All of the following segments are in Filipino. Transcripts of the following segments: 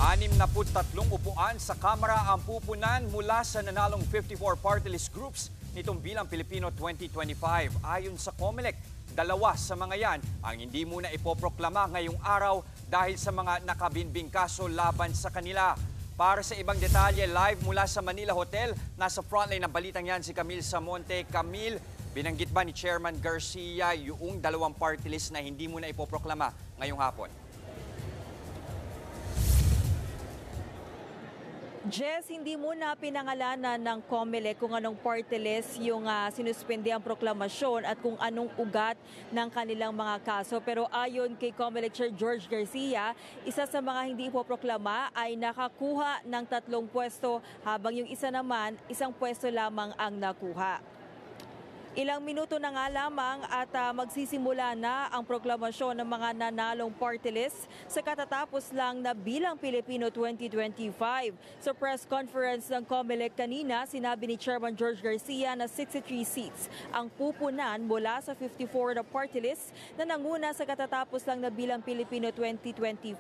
63 upuan sa Kamara ang pupunan mula sa nanalong 54 party list groups nitong Bilang Pilipino 2025. Ayon sa COMELEC, 2 sa mga yan ang hindi muna ipoproklama ngayong araw dahil sa mga nakabinbing kaso laban sa kanila. Para sa ibang detalye, live mula sa Manila Hotel, nasa frontline ng balitang yan si Camille Samonte. Camille, binanggit ba ni Chairman Garcia yung 2 party list na hindi muna ipoproklama ngayong hapon? Jess, hindi muna pinangalanan ng COMELEC kung anong party list yung sinuspende ang proklamasyon at kung anong ugat ng kanilang mga kaso. Pero ayon kay COMELEC Chair George Garcia, isa sa mga hindi ipoproklama ay nakakuha ng 3 pwesto habang yung isa naman, 1 pwesto lamang ang nakuha. Ilang minuto na nga lamang at magsisimula na ang proklamasyon ng mga nanalong party list sa katatapos lang na Bilang Pilipino 2025. Sa press conference ng COMELEC kanina, sinabi ni Chairman George Garcia na 63 seats ang pupunan mula sa 54 na party list na nanguna sa katatapos lang na Bilang Pilipino 2025.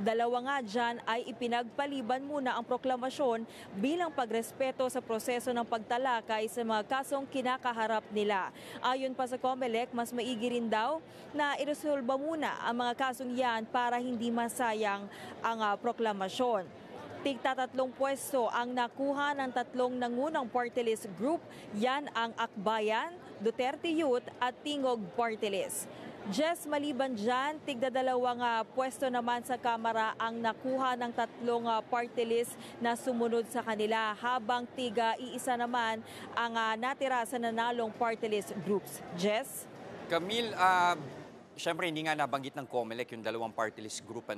2 nga dyan ay ipinagpaliban muna ang proklamasyon bilang pagrespeto sa proseso ng pagtalakay sa mga kasong kinakaharap nila. Ayon pa sa COMELEC, mas maigi rin daw na iresolba muna ang mga kasong yan para hindi masayang ang proklamasyon. Tigta 3 pwesto ang nakuha ng 3 nangunang party list group. Yan ang Akbayan, Duterte Youth at Tingog Party List. Jess, maliban dyan, tigda 2 pwesto naman sa Kamara ang nakuha ng 3 party list na sumunod sa kanila, habang tig-1 naman ang natira sa nanalong party list groups. Jess? Camille, siyempre hindi nga nabanggit ng COMELEC yung 2 party list group,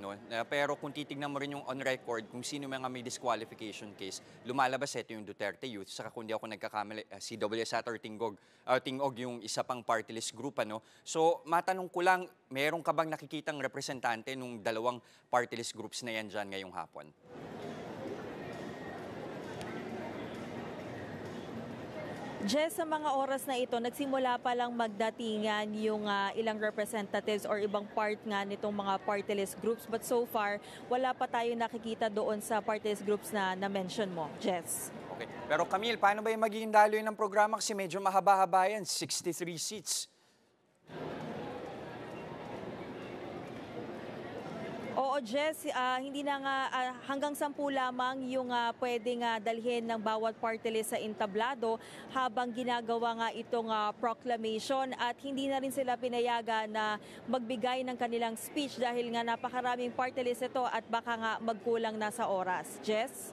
pero kung titignan mo rin yung on record kung sino mga may disqualification case, lumalabas ito yung Duterte Youth, saka kung di ako nagkakamali, si WSAT or Tingog yung isa pang party list group. So matanong ko lang, meron ka bang nakikitang representante nung 2 party list groups na yan dyan ngayong hapon? Jess, sa mga oras na ito, nagsimula pa lang magdatingan yung ilang representatives or ibang part nga nitong mga party list groups. But so far, wala pa tayo nakikita doon sa party list groups na na-mention mo, Jess. Okay. Pero Camille, paano ba yung magiging daloy ng programa? Kasi medyo mahaba-haba yan, 63 seats. Oo, Jess, hindi na nga hanggang 10 lamang yung pwedeng dalhin ng bawat party list sa entablado habang ginagawa nga itong proclamation, at hindi na rin sila pinayagan na magbigay ng kanilang speech dahil nga napakaraming party list ito at baka nga magkulang na sa oras. Jess?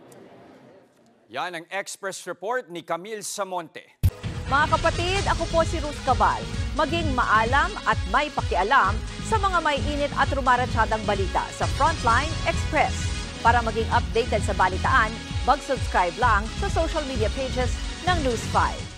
Yan ang Express Report ni Camille Samonte. Mga kapatid, ako po si Ruth Cabal. Maging maalam at may pakialam sa mga may init at rumaratsadang balita sa Frontline Express. Para maging updated sa balitaan, mag-subscribe lang sa social media pages ng News 5.